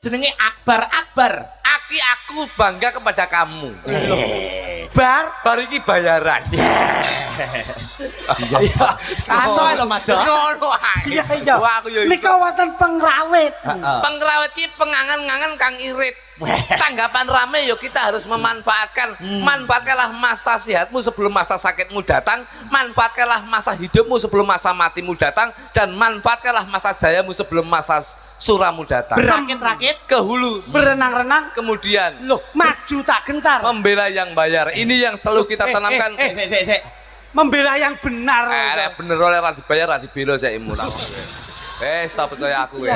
jenenge Akbar. Aku bangga kepada kamu. Bar iki bayaran. Iya. Kaso lho Mas. Ngono ae. Iya. Wah aku yo. Nika wonten pengrawit. Pengrawit ki pengangan-ngangan kang irit. Tanggapan rame yo kita harus memanfaatkan. Manfaatkanlah masa sehatmu sebelum masa sakitmu datang, manfaatkanlah masa hidupmu sebelum masa matimu datang, dan manfaatkanlah masa jayamu sebelum masa suramu datang. Berakit-rakit ke hulu, Berenang-renang. kemudian Loh, maju tak gentar. membela yang bayar. Ini yang selalu kita tanamkan. sik. Membela yang benar. Bener oleh ra dibayar ra dibela sik mulang. Stop percaya aku Iya.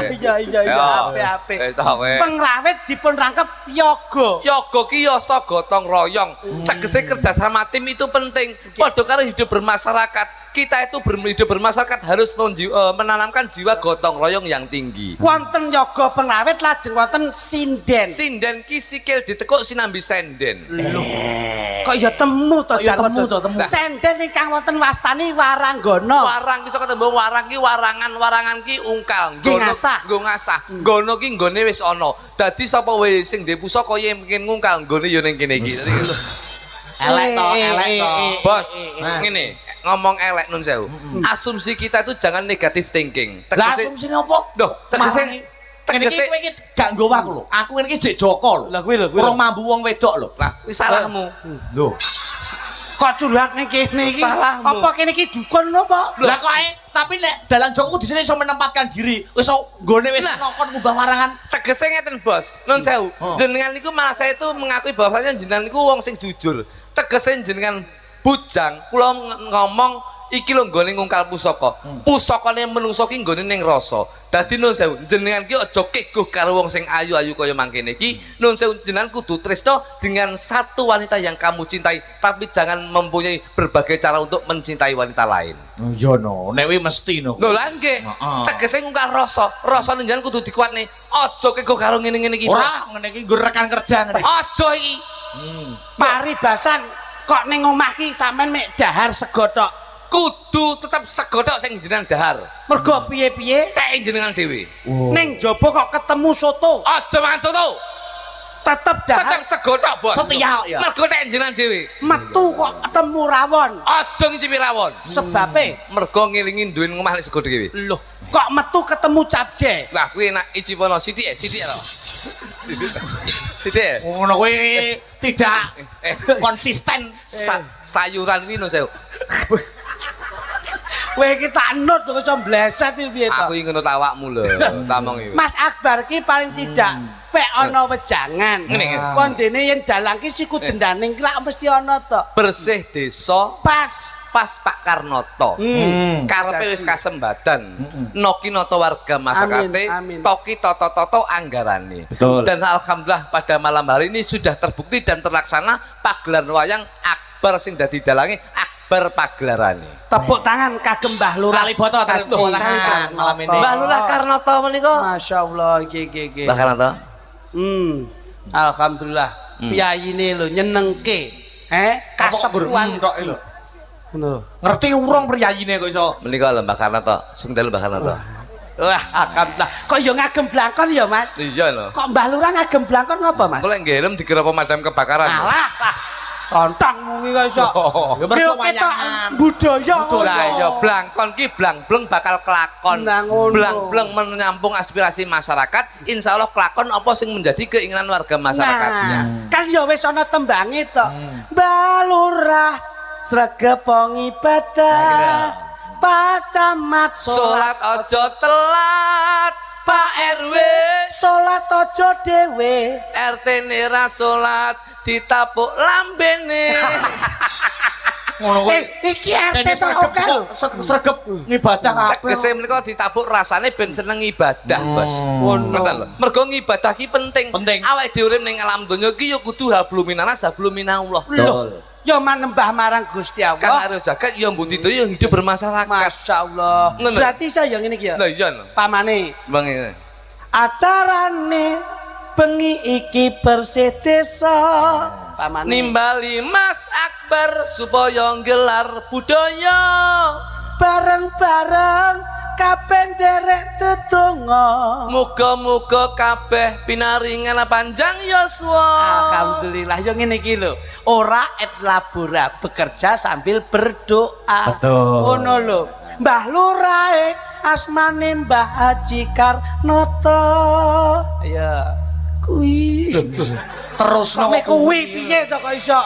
Ape. Stop Pengrawit dipun rangkep yoga. Yoga ki yasa gotong royong. Tegese kerjasama tim itu penting. Padha karo hidup bermasyarakat. Kita itu hidup bermasyarakat harus menanamkan jiwa gotong royong yang tinggi. Wonten yoga pengrawit lajeng wonten sinden. Sinden ki sikil ditekuk sinambi senden. Kok ya temu to jar temu. Senden ingkang wonten wastani waranggana. Warang ki saka tembung warang ki warangan ki ungkal. Nggo ngasah. Nggo ngasah. Nggono ki nggone wis ana. Dadi sapa wae sing ndek pusaka yen mungkin ngungkal nggone ya ning kene iki. Elek to. Bos, ngene, ngomong elek nun sewu. Asumsi kita itu jangan negatif thinking. Lah asumsine opo? Loh, tegese Ngene iki kowe iki gak nggowo aku lho. Aku ngene iki jek Joko lho. Lah kuwi lho. Urung mambu wong wedok lho. lah wis salahmu. Lho. Kok curhat ning kene iki? Salahmu. Apa kene iki dukun apa? Lah kok tapi nek dalan Joko di sini iso menempatkan diri. Wis nggone wis nokon ngubah warangan. Tegese ngeten, Bos. Nun sewu. Jenengan niku malah saya itu mengakui bahwasanya jenengan niku wong sing jujur. Tegese jenengan bujang, kula ngomong iki lho nggone ngungkal pusaka. Pusakane menungso ki nggone ning rasa. Dadi nun sewu, jenengan ki aja keguh karo wong sing ayu-ayu kaya mangkene iki. Nun sewu, jenengan kudu tresno dengan satu wanita yang kamu cintai, tapi jangan mempunyai berbagai cara untuk mencintai wanita lain. Iya no, nek kuwi mesti no. Lho lha nggih. Tegese ngungkal rasa. Rasane jenengan kudu dikuatne. Aja keguh karo ngene-ngene iki. Ora, ngene iki nggo rekan kerja ngene. Aja iki. Paribasan kok ning omah ki sampean mek dahar sego tok. Kudu tetep sego tok sing jenengan dahar. Mergo piye-piye Tek jenengan dhewe. ning jaba kok ketemu soto. Aja mangan soto. Tetep dahar. Tetep sego tok, Bos. Setia ya. Mergo tek jenengan dhewe. Metu kok ketemu rawon. Aja ngicipi rawon. Sebabe Mergo ngelingi duwe ngomah lek sego dhewe. loh, kok metu ketemu capje. Lah kuwi enak icipono sithik lho. Sithik. Ngono kuwi tidak konsisten. Sayuran kuwi no sewu. Kowe iki tak nut kok iso mbleset iki piye to? Aku iki ngono awakmu lho, tamong iki. Mas Akbar ki paling tidak pek ana wejangan. Ngene. Kon dene yen dalang ki siku dendaning ki lak mesti ana to. Bersih desa Pas. Pak Karnoto. Karepe wis kasembadan. Noki noto warga masyarakate, Amin. toki toto anggarane. Betul. Dan alhamdulillah pada malam hari ini sudah terbukti dan terlaksana pagelaran wayang Akbar sing dadi dalange Akbar pagelarane. Tepuk tangan kagem Mbah Lurah. Kaliboto tepuk tangan malam ini. Mbah Lurah Karnoto menika. Masyaallah iki. Mbah Karnoto. Alhamdulillah. Piyayine lho nyenengke. Kasepuan tok lho. ngono. Ngerti urung priyayine kok iso. Menika lho Mbah Karnoto, sing dalu Mbah Karnoto. Wah, alhamdulillah. Kok ya ngagem blangkon ya, Mas? Iya lho. Kok Mbah Lurah ngagem blangkon ngapa, Mas? Kok lek ngerem dikira pemadam kebakaran. Alah, contang wingi kok iso. Ya mergo wayangan. Budaya. Lah iya blangkon ki blang-bleng bakal kelakon. Nah, ngono. Blang-bleng menyampung aspirasi masyarakat, insya Allah kelakon apa sing menjadi keinginan warga masyarakatnya. Nah, kan ya wis ana tembange to. Mbah Lurah sregep ibadah. Pak Camat Salat aja telat, Pak RW salat aja dhewe. RT nera salat ditapuk lambene. Ngono kuwi. Iki RT Sregep ngibadah kabeh. Tegese menika ditapuk rasane ben seneng ibadah, Bos. Ngoten lho. Mergo ngibadah ki penting. Awake dhewe urip ning alam donya ki ya kudu habluminanas habluminallah. Loh, ya manembah marang Gusti Kang Allah. Aryo jagat ya mbuti to ya hidup bermasyarakat. Masyaallah. Ngono. Berarti saya ngene iki ya. Lah iya lho. Pamane Bang ini. acarane bengi iki bersih desa. Pamane Nimbali Mas Akbar supaya gelar budaya. bareng-bareng kabeh nderek tetungga. Muga-muga kabeh pinaringan panjang yuswa. Alhamdulillah yo ngene iki lho. Ora et labora, bekerja sambil berdoa. Betul. Ngono lho. Mbah Lurae asmane Mbah Haji Karnoto. Ya. Kuwi. Terus Sampe kuwi piye to kok iso?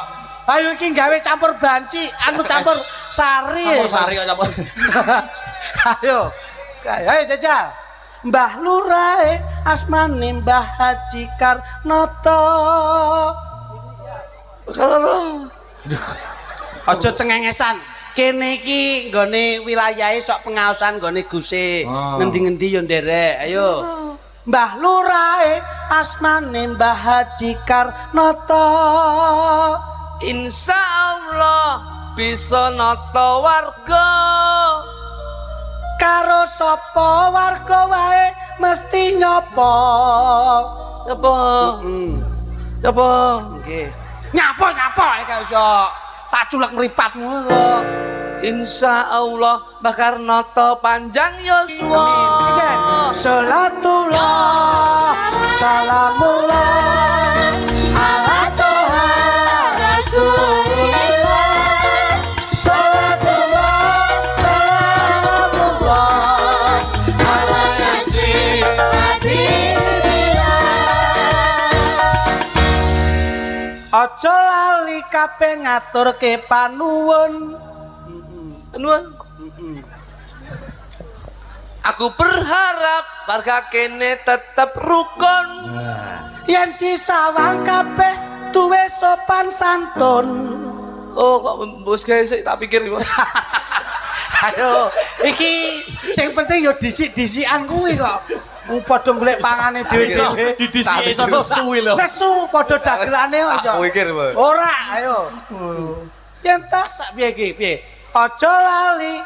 Ayo iki gawe campur banci, anu campur sari. sari kok campur. Ayo. Ayo jajal. Mbah Lurae asmane Mbah Haji Karnoto. Aja cengengesan. Kene iki nggone wilayahe sok pengaosan nggone Guse. Ngendi-ngendi yo nderek. Ayo. Mbah Lurae asmane Mbah Haji Karnoto. Insyaallah bisa nata warga. Karo sapa warga wae mesti nyapa. Apa? Apa? Nggih. Nyapa iki iso. Tak culek mripatmu kok. Insyaallah bakar nata panjang yuswa. Singen. Salatullah salamullah ala toha rasulillah. Salatullah salamullah ala yasin habibillah. Aja lali kabeh ngaturke panuwun. Nuwun. Aku berharap warga kene tetap rukun. Yen disawang kabeh duwe sopan santun. Oh kok bos gawe sik tak pikir Bos. Ayo, iki sing penting yo disik-disikan kuwi kok. Wong padha golek pangane dhewe-dhewe. Didisiki iso nesu lho. Nesu padha dagelane kok iso. Tak pikir, Bos. Ora, ayo. Yen tak sak piye iki, piye? Aja lali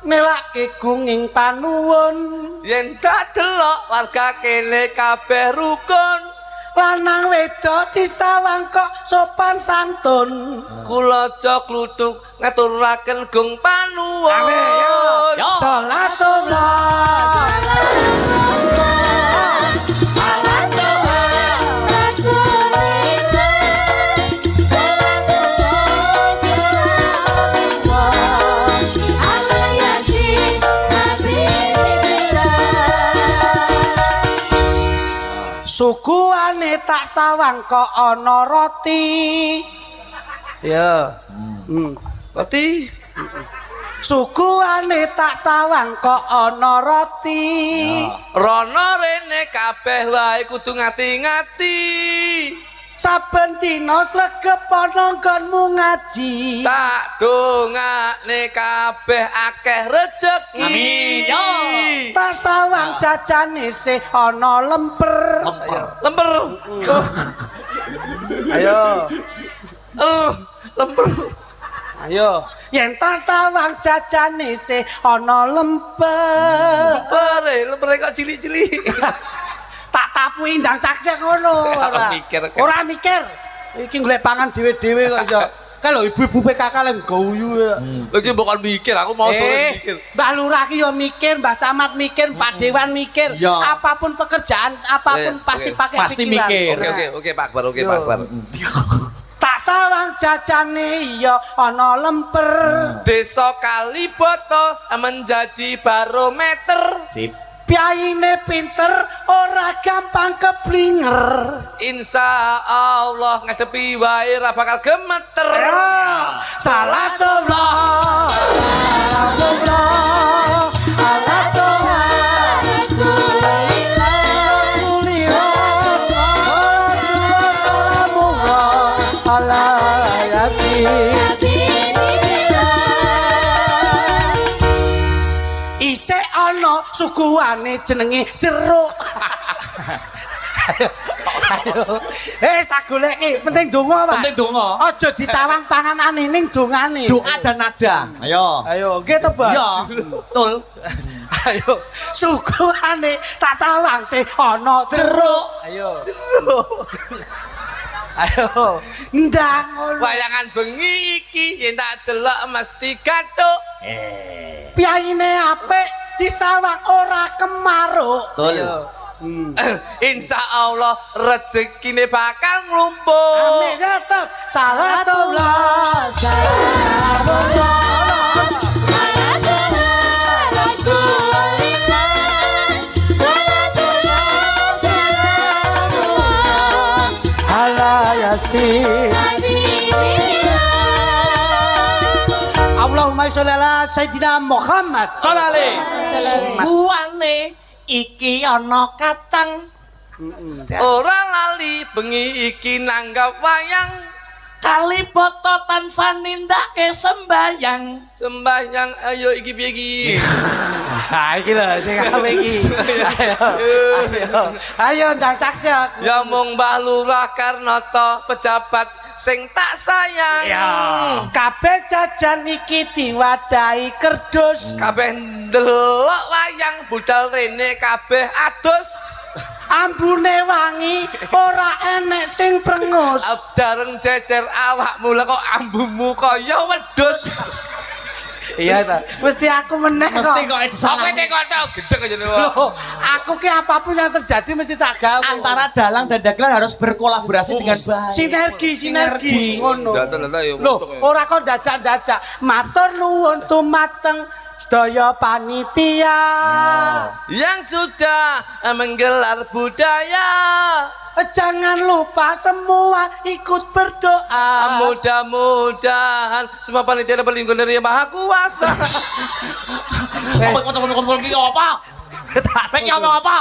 nelake gunging panuwun. Yen tak delok warga kene kabeh rukun. Lanang wedok disawang kok sopan santun. Kula aja kluthuk ngaturaken gung panuwun. Amin, yo. Salatullah. Suguhane tak sawang kok ana roti. Ya. Roti. Suguhane tak sawang kok ana roti. Rono rene kabeh wae kudu ngati-ngati. Saben dina sregep ana nggonmu ngaji. Tak dongakne kabeh akeh rejeki. Amin, yo. Tak sawang jajane sih ana lemper. Lemper. Ayo. Lemper. Ayo. Yen tak sawang jajane sih ana lemper. Lemper kok cilik-cilik. Tak tapuki ndang cak-cak ngono. Ora mikir. Ora mikir. Iki golek pangan dhewe-dhewe kok iso. Kan lho ibu-ibu PKK lan guyu. Lho iki bukan mikir, aku mau sore mikir. Mbah Lurah ki yo mikir, Mbah Camat mikir, Pak Dewan mikir. Ya. Apapun pekerjaan, apapun pasti pakai Pasti pikiran. mikir. Oke Pak Akbar, oke Pak Akbar. Tak sawang jajane yo ana lemper. Desa Kalibata menjadi barometer. Sip. Pyaine pinter ora gampang keblinger. Insya Allah ngadepi wae ra bakal gemeter. Salatullah salamullah ala toha rasulillah. Salatullah salamullah ala yasin. Isih ana suguhane jenenge jeruk. Ayo. Tak goleki, penting donga, Pak. Penting donga. Aja disawang panganane ning dongane. Doa dan nada. Ayo. Ayo, nggih to, Bos. Iya, betul. Ayo, suguhane tak sawang sih ana jeruk. Ayo. Ayo. Ndang ngono. Wayangan bengi iki yen tak delok mesti kathuk. Pyaine apik, disawang ora kemaruk. Betul. Insya Allah rezekine bakal nglumpuk. Amin ya Tab. Salatullah ala yasin. Allahumma sholli ala sayyidina Muhammad. Salale. Mas. Buane iki ana kacang. Ora lali bengi iki nanggap wayang Kali boto tansah nindake sembayang. sembahyang ayo iki piye iki. Ha iki lho sing ape iki. Ayo ndang cakcek. Ya mung Mbah Lurah Karnata pejabat sing tak sayang. Ya, kabeh jajan iki diwadahi kerdus. Kabeh ndelok wayang budal rene kabeh adus. Ambune wangi, ora enek sing prengus. Abdareng jejer awakmu lha kok ambumu kaya wedhus. Iya ta. Mesti aku meneh kok. Mesti kok Kok disalah. kowe kok gedhe aja Loh, aku ki apapun yang terjadi mesti tak gawe. Antara dalang dan dagelan harus berkolaborasi dengan baik. Sinergi ngono. Dadan ya. Loh, ora kok dadak-dadak. Matur nuwun tumateng sedaya panitia. Yang sudah menggelar budaya. Jangan lupa semua ikut berdoa. Mudah-mudahan semua panitia dapat lingkungan dari Yang Maha Kuasa. Kumpul-kumpul ki apa? Pek ki apa?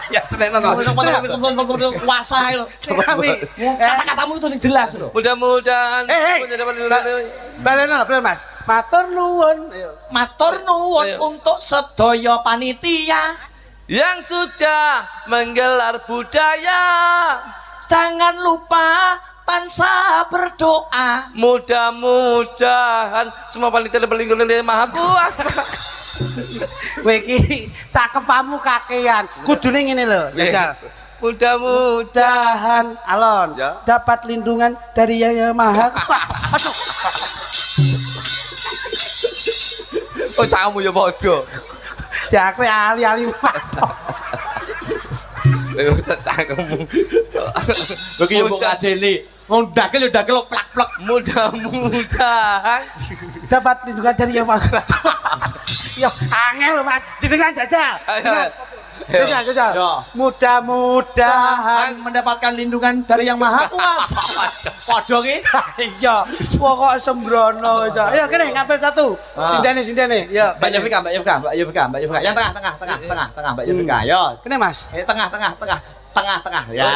Ya seneng Kuasa lho. Kami Kata-katamu itu sing jelas lho. Mudah-mudahan Hei, semuanya dapat lingkungan dari Balen Mas. Matur nuwun. Matur nuwun Ayo. untuk sedaya panitia. yang sudah menggelar budaya. Jangan lupa tansah berdoa. Mudah-mudahan semua panitia dapat lingkungan dari Yang Maha Kuasa. Kowe iki cakepamu kakean. Kudune ngene lho, Jajal. Mudah-mudahan Mudahan Alon Ya. dapat lindungan dari Yang Maha Kuasa. Aduh. oh camu ya bodoh. Jakre ali-ali matok. Lha cangkemmu. Lagi yo kok ajeli. Wong dagel yo dagel plak-plak. Mudah-mudahan Dapat lindungan dari Yang Maha Kuasa. Yo, angel lho Mas. Jenengan Jajal. Jajal. Yo. Mudah-mudahan Mendapatkan lindungan dari Yang Maha Kuasa. Padha ki. iya, pokok sembrono wis. Ayo kene ngambil satu. Sindene. Yo. Mbak Yovika. Yang tengah. Mbak Yovika. Yo. Kene Mas. Tengah. Ya.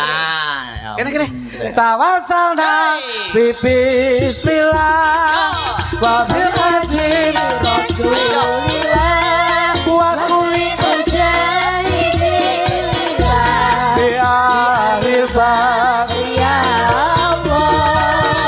Kene. Tawasalna bi bismillah. Wa bil